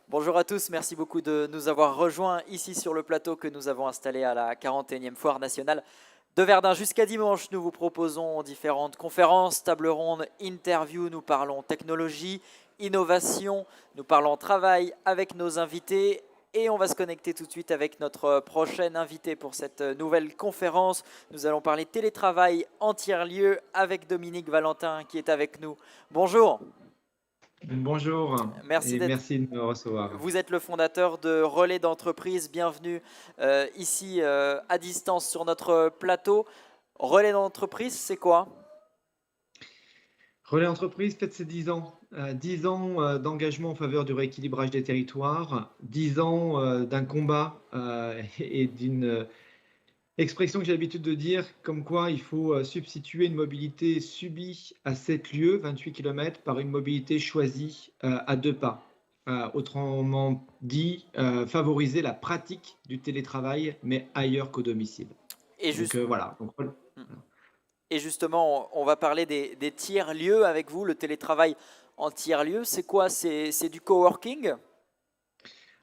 Bonjour à tous, merci beaucoup de nous avoir rejoints ici sur le plateau que nous avons installé à la 41e Foire nationale de Verdun. Jusqu'à dimanche, nous vous proposons différentes conférences, tables rondes, interviews, nous parlons technologie, innovation, nous parlons travail avec nos invités et on va se connecter tout de suite avec notre prochain invité pour cette nouvelle conférence. Nous allons parler télétravail en tiers-lieu avec Dominique Valentin qui est avec nous. Bonjour, Bonjour merci et d'être. merci de me recevoir. Vous êtes le fondateur de Relais d'entreprise. Bienvenue ici à distance sur notre plateau. Relais d'entreprise, c'est quoi? Relais Entreprise fête ses 10 ans. 10 ans d'engagement en faveur du rééquilibrage des territoires, 10 ans d'un combat et d'une expression que j'ai l'habitude de dire, comme quoi il faut substituer une mobilité subie à 7 lieues, 28 km, par une mobilité choisie à 2 pas. Autrement dit, favoriser la pratique du télétravail, mais ailleurs qu'au domicile. Et, Donc juste- voilà. Donc, et justement, on va parler des tiers-lieux avec vous, le télétravail en tiers-lieu. C'est quoi? C'est du coworking?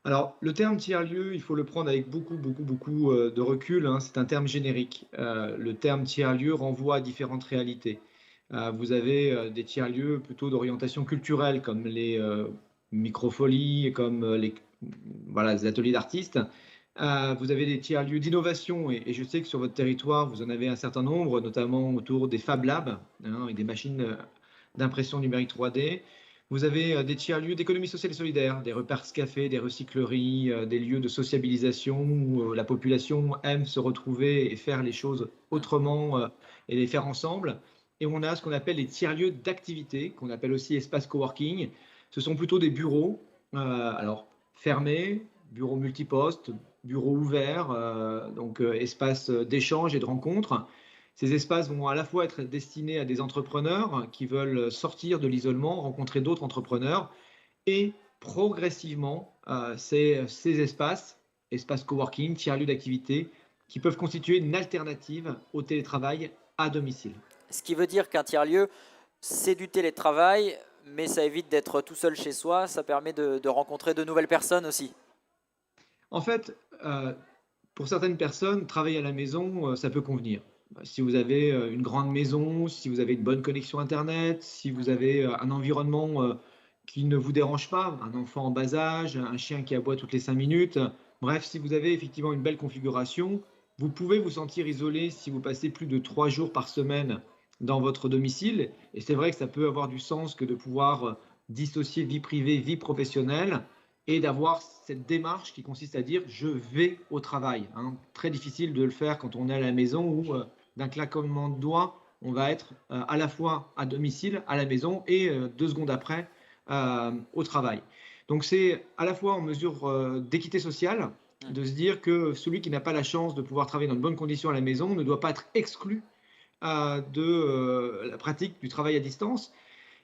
alors, le terme tiers-lieu, il faut le prendre avec beaucoup de recul, hein. C'est un terme générique. Le terme tiers-lieu renvoie à différentes réalités. Vous avez des tiers-lieux plutôt d'orientation culturelle, comme les microfolies, comme voilà, les ateliers d'artistes. Vous avez des tiers-lieux d'innovation, et je sais que sur votre territoire, vous en avez un certain nombre, notamment autour des Fab Labs, hein, et des machines d'impression numérique 3D. Vous avez des tiers-lieux d'économie sociale et solidaire, des repères cafés, des recycleries, des lieux de sociabilisation où la population aime se retrouver et faire les choses autrement et les faire ensemble. Et on a ce qu'on appelle les tiers-lieux d'activité, qu'on appelle aussi espace coworking. Ce sont plutôt des bureaux, alors fermés, bureaux multipostes, bureaux ouverts, donc espace d'échange et de rencontre. Ces espaces vont à la fois être destinés à des entrepreneurs qui veulent sortir de l'isolement, rencontrer d'autres entrepreneurs, et progressivement, ces espaces coworking, tiers-lieux d'activité, qui peuvent constituer une alternative au télétravail à domicile. Ce qui veut dire qu'un tiers-lieu, c'est du télétravail, mais ça évite d'être tout seul chez soi. Ça permet de rencontrer de nouvelles personnes aussi. En fait, pour certaines personnes, travailler à la maison, ça peut convenir. Si vous avez une grande maison, si vous avez une bonne connexion Internet, si vous avez un environnement qui ne vous dérange pas, un enfant en bas âge, un chien qui aboie toutes les 5 minutes, bref, si vous avez effectivement une belle configuration, vous pouvez vous sentir isolé si vous passez plus de 3 jours par semaine dans votre domicile. Et c'est vrai que ça peut avoir du sens que de pouvoir dissocier vie privée, vie professionnelle, et d'avoir cette démarche qui consiste à dire je vais au travail, hein. Très difficile de le faire quand on est à la maison où d'un claquement de doigts, on va être à la fois à domicile, à la maison et 2 secondes après au travail. Donc c'est à la fois en mesure d'équité sociale, de se dire que celui qui n'a pas la chance de pouvoir travailler dans de bonnes conditions à la maison ne doit pas être exclu de la pratique du travail à distance.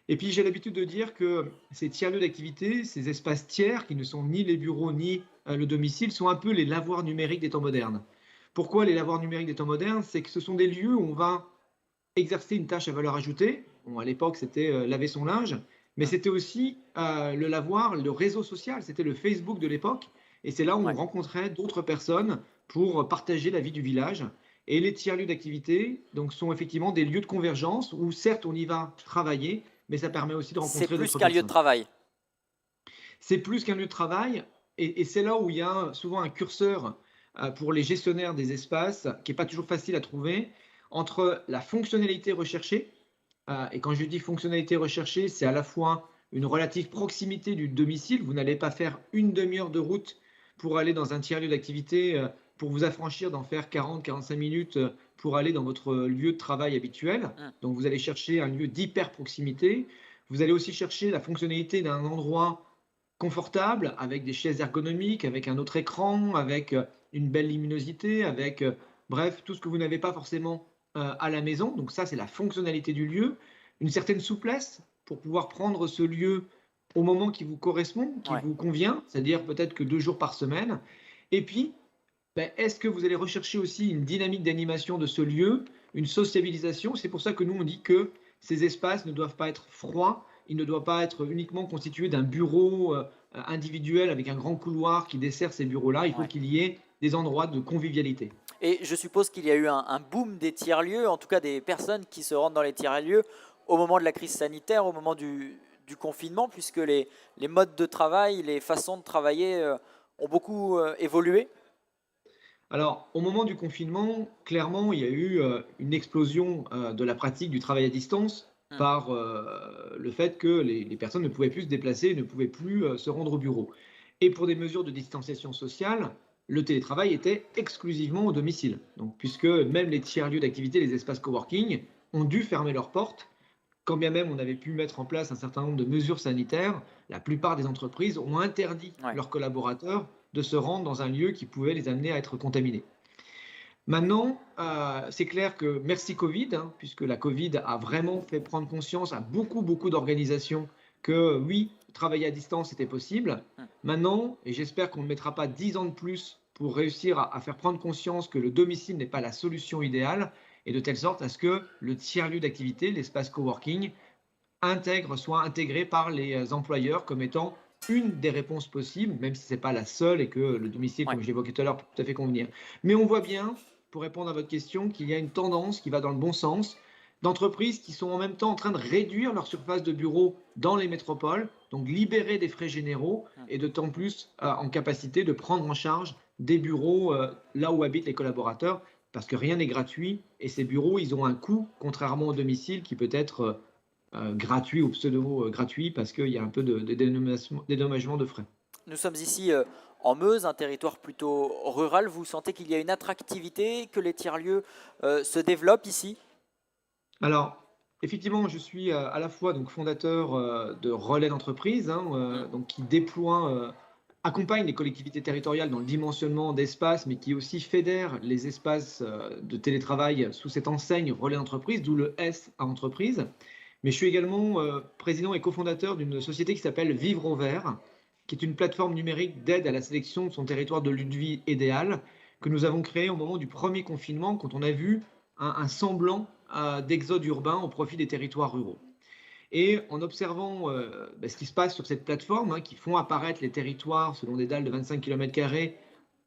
Et puis j'ai l'habitude de dire que ces tiers-lieux d'activité, ces espaces tiers qui ne sont ni les bureaux ni le domicile, sont un peu les lavoirs numériques des temps modernes. Pourquoi les lavoirs numériques des temps modernes? C'est que ce sont des lieux où on va exercer une tâche à valeur ajoutée. Bon, à l'époque, c'était laver son linge, mais c'était aussi le lavoir, le réseau social, c'était le Facebook de l'époque. Et c'est là où on Ouais. rencontrait d'autres personnes pour partager la vie du village. Et les tiers-lieux d'activité donc, sont effectivement des lieux de convergence où certes on y va travailler, mais ça permet aussi de C'est rencontrer plus d'autres qu'un lieu de personnes. travail. C'est plus qu'un lieu de travail, et c'est là où il y a souvent un curseur pour les gestionnaires des espaces, qui n'est pas toujours facile à trouver, entre la fonctionnalité recherchée, et quand je dis fonctionnalité recherchée, c'est à la fois une relative proximité du domicile. Vous n'allez pas faire une demi-heure de route pour aller dans un tiers-lieu d'activité, pour vous affranchir d'en faire 40-45 minutes pour aller dans votre lieu de travail habituel. Hmm. Donc vous allez chercher un lieu d'hyper proximité. Vous allez aussi chercher la fonctionnalité d'un endroit confortable, avec des chaises ergonomiques, avec un autre écran, avec une belle luminosité, avec, bref, tout ce que vous n'avez pas forcément à la maison. Donc ça, c'est la fonctionnalité du lieu. Une certaine souplesse pour pouvoir prendre ce lieu au moment qui vous correspond, qui Ouais. vous convient, c'est-à-dire peut-être que 2 jours par semaine. Et puis, ben, est-ce que vous allez rechercher aussi une dynamique d'animation de ce lieu, une sociabilisation? C'est pour ça que nous, on dit que ces espaces ne doivent pas être froids, ils ne doivent pas être uniquement constitués d'un bureau individuel avec un grand couloir qui dessert ces bureaux-là. Il faut Ouais. qu'il y ait des endroits de convivialité. Et je suppose qu'il y a eu un boom des tiers-lieux, en tout cas des personnes qui se rendent dans les tiers-lieux au moment de la crise sanitaire, au moment du confinement, puisque les modes de travail, les façons de travailler ont beaucoup évolué. Alors, au moment du confinement, clairement, il y a eu une explosion de la pratique du travail à distance Hmm. par le fait que les personnes ne pouvaient plus se déplacer, ne pouvaient plus se rendre au bureau. Et pour des mesures de distanciation sociale, le télétravail était exclusivement au domicile. Donc, puisque même les tiers-lieux d'activité, les espaces coworking, ont dû fermer leurs portes, quand bien même on avait pu mettre en place un certain nombre de mesures sanitaires, la plupart des entreprises ont interdit Ouais. leurs collaborateurs de se rendre dans un lieu qui pouvait les amener à être contaminés. Maintenant, c'est clair que merci Covid, hein, puisque la Covid a vraiment fait prendre conscience à beaucoup, beaucoup d'organisations que oui, travailler à distance était possible. Hmm. Maintenant, et j'espère qu'on ne mettra pas 10 ans de plus pour réussir à faire prendre conscience que le domicile n'est pas la solution idéale, et de telle sorte à ce que le tiers-lieu d'activité, l'espace coworking, soit intégré par les employeurs comme étant une des réponses possibles, même si ce n'est pas la seule et que le domicile, Ouais. comme je l'évoquais tout à l'heure, peut tout à fait convenir. Mais on voit bien, pour répondre à votre question, qu'il y a une tendance qui va dans le bon sens d'entreprises qui sont en même temps en train de réduire leur surface de bureau dans les métropoles, donc libérer des frais généraux Hmm. et d'autant plus en capacité de prendre en charge des bureaux là où habitent les collaborateurs, parce que rien n'est gratuit et ces bureaux, ils ont un coût, contrairement au domicile qui peut être gratuit ou pseudo-gratuit parce qu'il y a un peu de dédommagement de frais. Nous sommes ici en Meuse, un territoire plutôt rural. Vous sentez qu'il y a une attractivité, que les tiers-lieux se développent ici? Alors, effectivement, je suis à la fois donc fondateur de Relais d'entreprise, hein, Hmm. donc qui déploie, accompagne les collectivités territoriales dans le dimensionnement d'espace, mais qui aussi fédère les espaces de télétravail sous cette enseigne Relais d'entreprise, d'où le S à entreprise. Mais je suis également président et cofondateur d'une société qui s'appelle Vivre au Vert, qui est une plateforme numérique d'aide à la sélection de son territoire de lieu de vie idéal, que nous avons créé au moment du premier confinement, quand on a vu un semblant d'exode urbain au profit des territoires ruraux. Et en observant ce qui se passe sur cette plateforme, hein, qui font apparaître les territoires selon des dalles de 25 km²,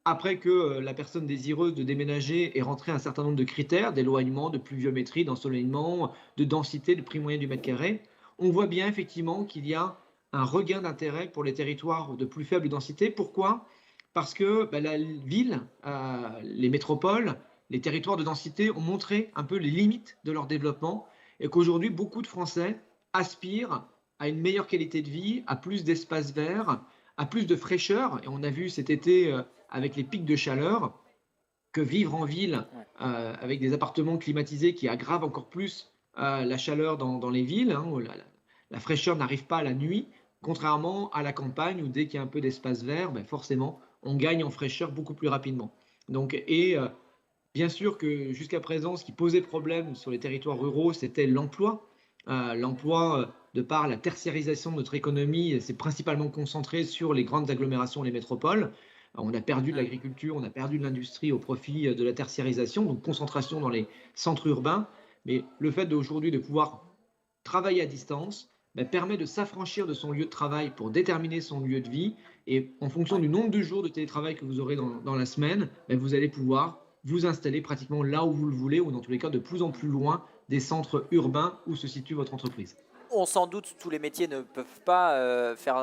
après que la personne désireuse de déménager ait rentré un certain nombre de critères d'éloignement, de pluviométrie, d'ensoleillement, de densité, de prix moyen du mètre carré, on voit bien effectivement qu'il y a un regain d'intérêt pour les territoires de plus faible densité. Pourquoi? Parce que la ville, les métropoles, les territoires de densité ont montré un peu les limites de leur développement et qu'aujourd'hui, beaucoup de Français aspirent à une meilleure qualité de vie, à plus d'espaces verts, à plus de fraîcheur. Et on a vu cet été, avec les pics de chaleur, que vivre en ville Ouais. avec des appartements climatisés qui aggravent encore plus la chaleur dans les villes, hein, où la fraîcheur n'arrive pas la nuit, contrairement à la campagne où dès qu'il y a un peu d'espace vert, ben forcément, on gagne en fraîcheur beaucoup plus rapidement. Donc, bien sûr que jusqu'à présent, ce qui posait problème sur les territoires ruraux, c'était l'emploi. L'emploi, de par la tertiarisation de notre économie, s'est principalement concentré sur les grandes agglomérations, les métropoles. On a perdu de Hmm. l'agriculture, on a perdu de l'industrie au profit de la tertiarisation, donc concentration dans les centres urbains. Mais le fait d'aujourd'hui de pouvoir travailler à distance permet de s'affranchir de son lieu de travail pour déterminer son lieu de vie. Et en fonction Ouais. du nombre de jours de télétravail que vous aurez dans la semaine, vous allez pouvoir vous installer pratiquement là où vous le voulez, ou dans tous les cas de plus en plus loin des centres urbains où se situe votre entreprise. On s'en doute, tous les métiers ne peuvent pas faire,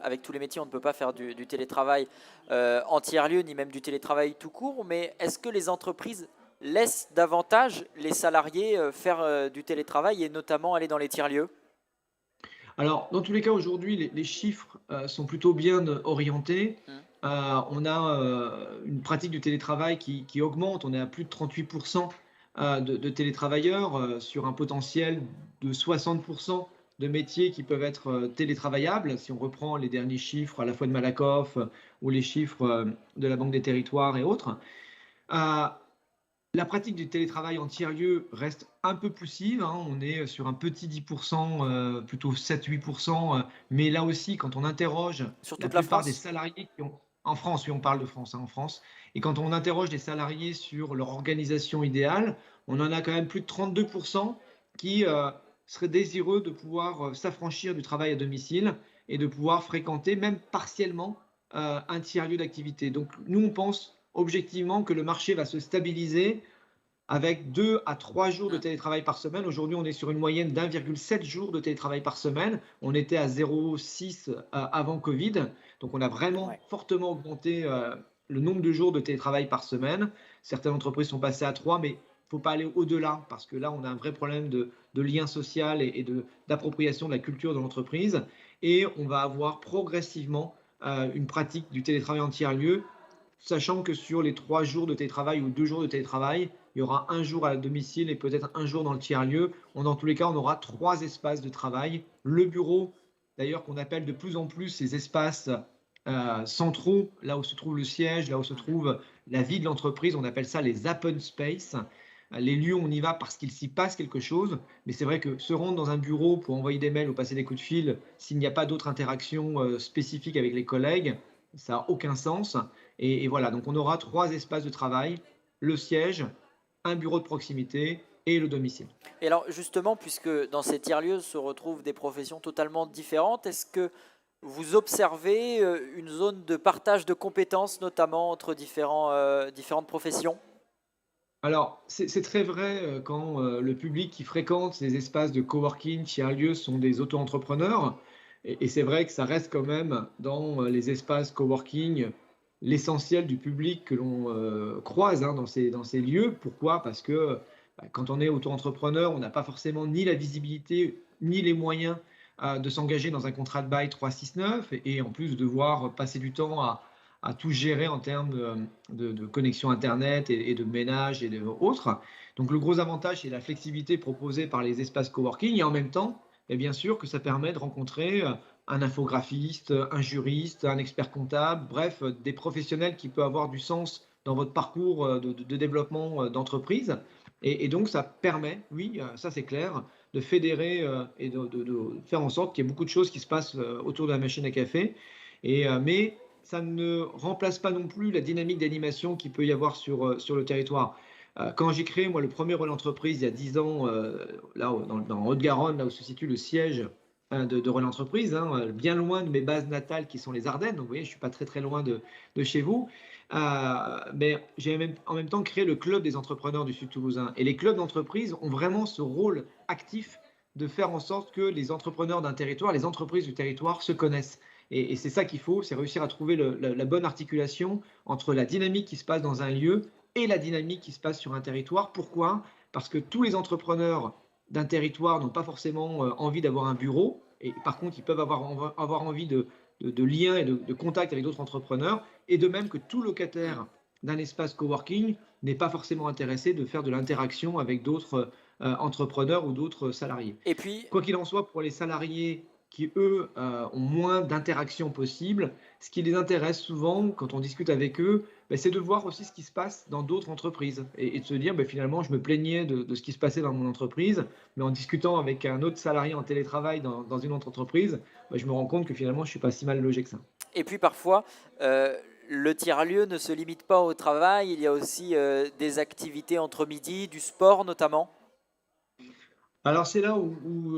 avec tous les métiers, on ne peut pas faire du télétravail en tiers-lieu, ni même du télétravail tout court, mais est-ce que les entreprises laissent davantage les salariés faire du télétravail et notamment aller dans les tiers-lieux? Alors, dans tous les cas, aujourd'hui, les chiffres sont plutôt bien orientés. Hmm. On a une pratique du télétravail qui augmente. On est à plus de 38% de télétravailleurs sur un potentiel de 60% de métiers qui peuvent être télétravaillables. Si on reprend les derniers chiffres à la fois de Malakoff ou les chiffres de la Banque des Territoires et autres. Euh, la pratique du télétravail en tiers-lieu reste un peu poussive, hein. On est sur un petit 10%, plutôt 7-8%. Mais là aussi, quand on interroge Sur la toute la plupart des France? salariés qui ont, en France, oui, on parle de France, hein, en France, et quand on interroge les salariés sur leur organisation idéale, on en a quand même plus de 32% qui seraient désireux de pouvoir s'affranchir du travail à domicile. et de pouvoir fréquenter, même partiellement, un tiers-lieu d'activité. Donc nous, on pense objectivement que le marché va se stabiliser avec 2 à 3 jours de Mm. télétravail par semaine. Aujourd'hui, on est sur une moyenne d'1,7 jours de télétravail par semaine. On était à 0,6 avant Covid. Donc, on a vraiment Ouais. fortement augmenté le nombre de jours de télétravail par semaine. Certaines entreprises sont passées à 3, mais il ne faut pas aller au-delà parce que là, on a un vrai problème de lien social et d'appropriation de la culture de l'entreprise. Et on va avoir progressivement une pratique du télétravail en tiers-lieu, sachant que sur les 3 jours de télétravail ou 2 jours de télétravail, il y aura un jour à domicile et peut-être un jour dans le tiers-lieu. Dans tous les cas, on aura 3 espaces de travail. Le bureau, d'ailleurs, qu'on appelle de plus en plus ces espaces centraux, là où se trouve le siège, là où se trouve la vie de l'entreprise, on appelle ça les open space. Les lieux, on y va parce qu'il s'y passe quelque chose, mais c'est vrai que se rendre dans un bureau pour envoyer des mails ou passer des coups de fil, s'il n'y a pas d'autres interactions spécifiques avec les collègues, ça n'a aucun sens. Et voilà, donc on aura 3 espaces de travail, le siège, un bureau de proximité et le domicile. Et alors justement, puisque dans ces tiers-lieux se retrouvent des professions totalement différentes, est-ce que vous observez une zone de partage de compétences, notamment entre différentes professions? Alors, c'est très vrai quand le public qui fréquente ces espaces de coworking, tiers-lieux, sont des auto-entrepreneurs. Et c'est vrai que ça reste quand même dans les espaces coworking l'essentiel du public que l'on croise hein, dans ces lieux. Pourquoi? Parce que quand on est auto-entrepreneur, on n'a pas forcément ni la visibilité ni les moyens de s'engager dans un contrat de bail 369 et en plus de devoir passer du temps à tout gérer en termes de connexion Internet et de ménage et de autres. Donc le gros avantage, c'est la flexibilité proposée par les espaces coworking et en même temps, et bien sûr que ça permet de rencontrer un infographiste, un juriste, un expert comptable, bref, des professionnels qui peuvent avoir du sens dans votre parcours de développement d'entreprise. Et donc ça permet, oui, ça c'est clair, de fédérer et de faire en sorte qu'il y ait beaucoup de choses qui se passent autour de la machine à café. Mais ça ne remplace pas non plus la dynamique d'animation qu'il peut y avoir sur le territoire. Quand j'ai créé, moi, le premier Relais Entreprise il y a 10 ans, là, dans Haute-Garonne, là où se situe le siège de Relais Entreprise, hein, bien loin de mes bases natales qui sont les Ardennes, donc vous voyez, je ne suis pas très très loin de chez vous. Mais j'ai en même temps créé le club des entrepreneurs du Sud Toulousain. Et les clubs d'entreprise ont vraiment ce rôle actif de faire en sorte que les entrepreneurs d'un territoire, les entreprises du territoire se connaissent. Et c'est ça qu'il faut, c'est réussir à trouver la bonne articulation entre la dynamique qui se passe dans un lieu et la dynamique qui se passe sur un territoire. Pourquoi? Parce que tous les entrepreneurs d'un territoire n'ont pas forcément envie d'avoir un bureau, et par contre, ils peuvent avoir envie de liens et de contacts avec d'autres entrepreneurs, et de même que tout locataire d'un espace coworking n'est pas forcément intéressé de faire de l'interaction avec d'autres entrepreneurs ou d'autres salariés. Et puis, Quoi qu'il en soit, pour les salariés qui, eux, ont moins d'interactions possibles, ce qui les intéresse souvent quand on discute avec eux, c'est de voir aussi ce qui se passe dans d'autres entreprises et de se dire, finalement, je me plaignais de ce qui se passait dans mon entreprise, mais en discutant avec un autre salarié en télétravail dans une autre entreprise, je me rends compte que finalement, je ne suis pas si mal logé que ça. et puis parfois, le tiers-lieu ne se limite pas au travail, il y a aussi des activités entre midi, du sport notamment. Alors c'est là où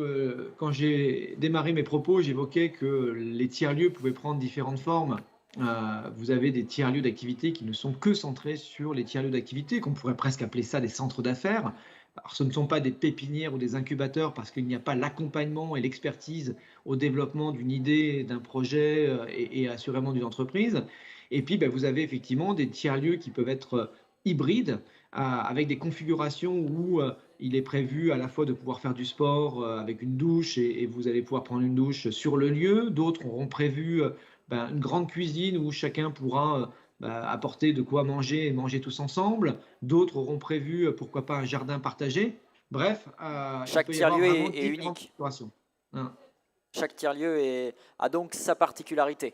quand j'ai démarré mes propos, j'évoquais que les tiers-lieux pouvaient prendre différentes formes. Vous avez des tiers-lieux d'activité qui ne sont que centrés sur les tiers-lieux d'activité, qu'on pourrait presque appeler ça des centres d'affaires. Alors ce ne sont pas des pépinières ou des incubateurs parce qu'il n'y a pas l'accompagnement et l'expertise au développement d'une idée, d'un projet et assurément d'une entreprise. Et puis vous avez effectivement des tiers-lieux qui peuvent être hybrides avec des configurations où il est prévu à la fois de pouvoir faire du sport avec une douche et vous allez pouvoir prendre une douche sur le lieu. D'autres auront prévu une grande cuisine où chacun pourra apporter de quoi manger et manger tous ensemble. D'autres auront prévu, pourquoi pas, un jardin partagé. Bref, il Chaque peut y avoir tiers-lieu vraiment est différentes unique. configurations. Hein. Chaque tiers-lieu a donc sa particularité.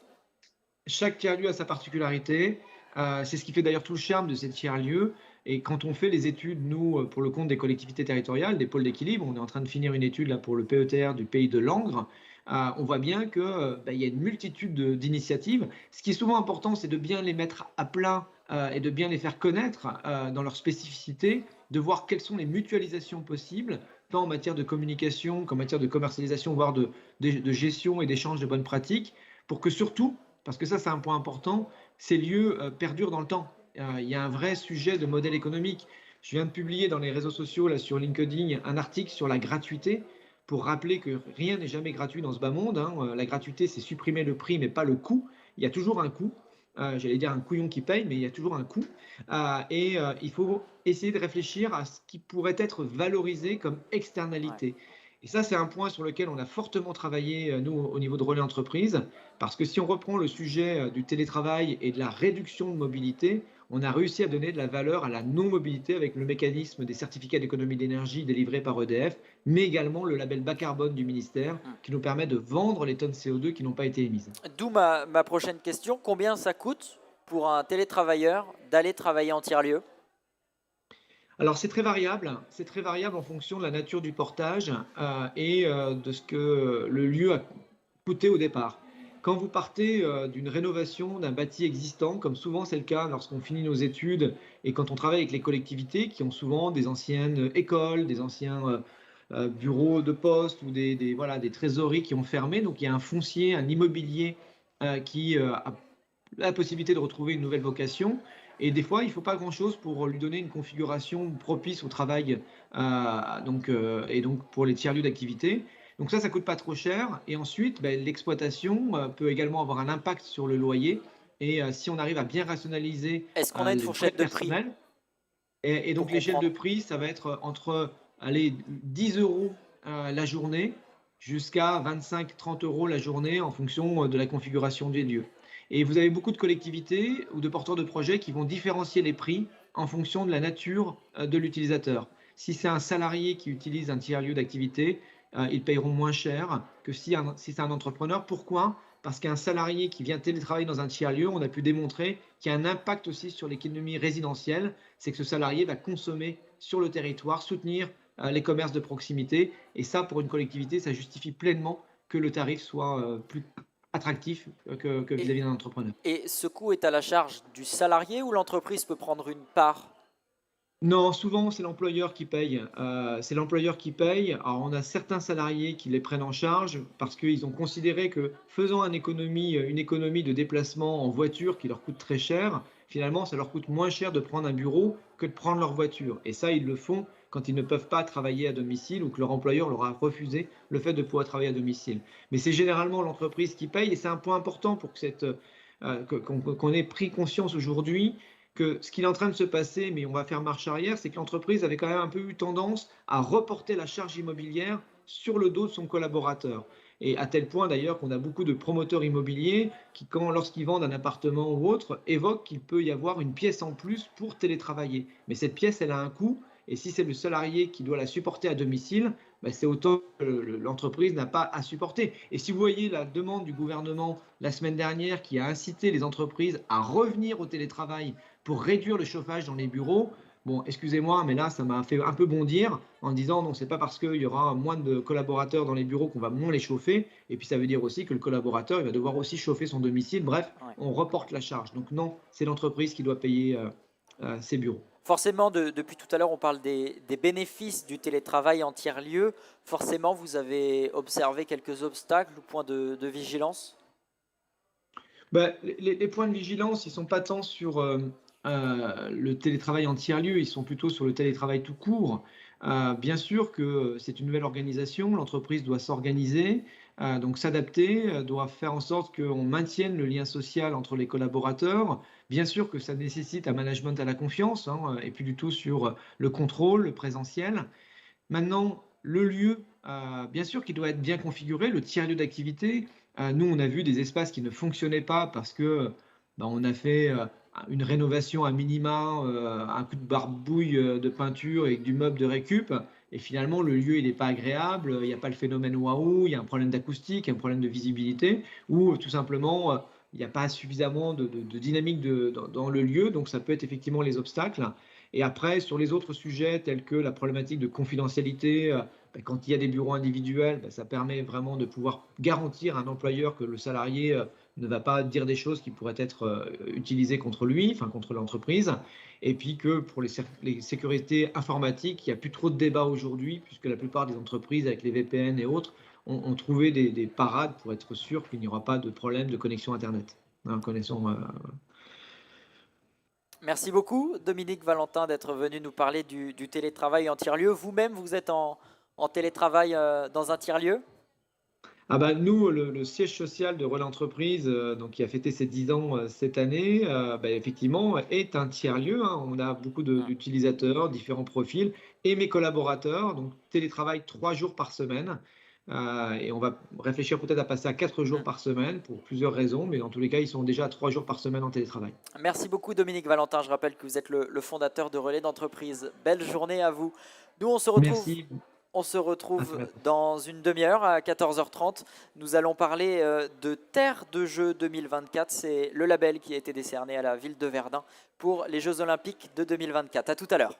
Chaque tiers-lieu a sa particularité. C'est ce qui fait d'ailleurs tout le charme de ces tiers-lieux. Et quand on fait les études, nous, pour le compte des collectivités territoriales, des pôles d'équilibre, on est en train de finir une étude là, pour le PETR du pays de Langres, on voit bien qu'il y a une multitude d'initiatives. Ce qui est souvent important, c'est de bien les mettre à plat et de bien les faire connaître dans leur spécificité, de voir quelles sont les mutualisations possibles tant en matière de communication qu'en matière de commercialisation, voire de gestion et d'échange de bonnes pratiques, pour que surtout, parce que ça c'est un point important, ces lieux perdurent dans le temps. Il y a un vrai sujet de modèle économique. Je viens de publier dans les réseaux sociaux, là, sur LinkedIn, un article sur la gratuité pour rappeler que rien n'est jamais gratuit dans ce bas monde, hein. La gratuité, c'est supprimer le prix, mais pas le coût. Il y a toujours un coût. J'allais dire un couillon qui paye, mais il y a toujours un coût. Il faut essayer de réfléchir à ce qui pourrait être valorisé comme Ouais. externalité. Et ça, c'est un point sur lequel on a fortement travaillé, nous, au niveau de Relais Entreprises, parce que si on reprend le sujet du télétravail et de la réduction de mobilité, on a réussi à donner de la valeur à la non-mobilité avec le mécanisme des certificats d'économie d'énergie délivrés par EDF, mais également le label bas carbone du ministère Hmm. qui nous permet de vendre les tonnes CO2 qui n'ont pas été émises. D'où ma prochaine question. Combien ça coûte pour un télétravailleur d'aller travailler en tiers-lieu? Alors c'est très variable en fonction de la nature du portage et de ce que le lieu a coûté au départ. Quand vous partez d'une rénovation d'un bâti existant, comme souvent c'est le cas lorsqu'on finit nos études et quand on travaille avec les collectivités qui ont souvent des anciennes écoles, des anciens bureaux de poste ou voilà, des trésoreries qui ont fermé, donc il y a un foncier, un immobilier qui a la possibilité de retrouver une nouvelle vocation. Et des fois, il ne faut pas grand-chose pour lui donner une configuration propice au travail et donc pour les tiers-lieux d'activité. Donc ça ne coûte pas trop cher. Et ensuite, ben, l'exploitation peut également avoir un impact sur le loyer. Et si on arrive à bien rationaliser Est-ce qu'on a une les frais fourchette de de prix personnel, et pour donc l'échelle de comprendre? prix, ça va être entre allez, 10 euros la journée jusqu'à 25-30 euros la journée en fonction de la configuration des lieux. Et vous avez beaucoup de collectivités ou de porteurs de projets qui vont différencier les prix en fonction de la nature de l'utilisateur. Si c'est un salarié qui utilise un tiers-lieu d'activité, ils payeront moins cher que si c'est un entrepreneur. Pourquoi? Parce qu'un salarié qui vient télétravailler dans un tiers-lieu, on a pu démontrer qu'il y a un impact aussi sur l'économie résidentielle, c'est que ce salarié va consommer sur le territoire, soutenir les commerces de proximité. Et ça, pour une collectivité, ça justifie pleinement que le tarif soit plus attractif que Et, vis-à-vis d'un entrepreneur. et ce coût est à la charge du salarié ou l'entreprise peut prendre une part? Non, souvent c'est l'employeur qui paye. C'est l'employeur qui paye. Alors on a certains salariés qui les prennent en charge parce qu'ils ont considéré que faisant une économie de déplacement en voiture qui leur coûte très cher, finalement ça leur coûte moins cher de prendre un bureau que de prendre leur voiture. Et ça, ils le font quand ils ne peuvent pas travailler à domicile ou que leur employeur leur a refusé le fait de pouvoir travailler à domicile. Mais c'est généralement l'entreprise qui paye et c'est un point important pour qu'on ait pris conscience aujourd'hui que ce qu'il est en train de se passer, mais on va faire marche arrière, c'est que l'entreprise avait quand même un peu eu tendance à reporter la charge immobilière sur le dos de son collaborateur. Et à tel point d'ailleurs qu'on a beaucoup de promoteurs immobiliers qui, lorsqu'ils vendent un appartement ou autre, évoquent qu'il peut y avoir une pièce en plus pour télétravailler. Mais cette pièce, elle a un coût, et si c'est le salarié qui doit la supporter à domicile, ben c'est autant que l'entreprise n'a pas à supporter. Et si vous voyez la demande du gouvernement la semaine dernière qui a incité les entreprises à revenir au télétravail pour réduire le chauffage dans les bureaux. Bon, excusez-moi, mais là, ça m'a fait un peu bondir en disant non, c'est pas parce qu'il y aura moins de collaborateurs dans les bureaux qu'on va moins les chauffer. Et puis ça veut dire aussi que le collaborateur, il va devoir aussi chauffer son domicile. Bref, Ouais. on reporte la charge. Donc non, c'est l'entreprise qui doit payer ses bureaux. Forcément, depuis tout à l'heure, on parle des bénéfices du télétravail en tiers-lieu. Forcément, vous avez observé quelques obstacles ou points de vigilance? Ben, les points de vigilance, ils ne sont pas tant sur le télétravail en tiers-lieu, ils sont plutôt sur le télétravail tout court. Bien sûr que c'est une nouvelle organisation, l'entreprise doit s'organiser, donc s'adapter, doit faire en sorte qu'on maintienne le lien social entre les collaborateurs. Bien sûr que ça nécessite un management à la confiance, hein, et puis du tout sur le contrôle, le présentiel. Maintenant, le lieu, bien sûr qu'il doit être bien configuré, le tiers-lieu d'activité. Nous, on a vu des espaces qui ne fonctionnaient pas parce que ben, on a fait une rénovation à minima, un coup de barbouille de peinture et du meuble de récup. Et finalement, le lieu, il n'est pas agréable, il n'y a pas le phénomène waouh, il y a un problème d'acoustique, un problème de visibilité, ou tout simplement, il n'y a pas suffisamment de dynamique dans le lieu. Donc, ça peut être effectivement les obstacles. Et après, sur les autres sujets tels que la problématique de confidentialité, ben, quand il y a des bureaux individuels, ben, ça permet vraiment de pouvoir garantir à un employeur que le salarié ne va pas dire des choses qui pourraient être utilisées contre lui, enfin contre l'entreprise. Et puis que pour les sécurités informatiques, il n'y a plus trop de débat aujourd'hui, puisque la plupart des entreprises, avec les VPN et autres, ont trouvé des parades pour être sûr qu'il n'y aura pas de problème de connexion Internet. Hein, Merci beaucoup, Dominique Valentin, d'être venu nous parler du télétravail en tiers-lieu. Vous-même, vous êtes en télétravail dans un tiers-lieu? Ah bah, nous, le siège social de Relais Entreprise, donc qui a fêté ses 10 ans, cette année, bah, effectivement, est un tiers-lieu, hein. On a beaucoup d'utilisateurs, différents profils et mes collaborateurs, donc télétravail 3 jours par semaine, et on va réfléchir peut-être à passer à 4 jours par semaine pour plusieurs raisons, mais dans tous les cas, ils sont déjà à 3 jours par semaine en télétravail. Merci beaucoup, Dominique Valentin. Je rappelle que vous êtes le fondateur de Relais d'entreprise. Belle journée à vous. Nous, Merci, on se à très retrouve bientôt. dans une demi-heure à 14h30. Nous allons parler de Terre de Jeux 2024. C'est le label qui a été décerné à la ville de Verdun pour les Jeux Olympiques de 2024. À tout à l'heure.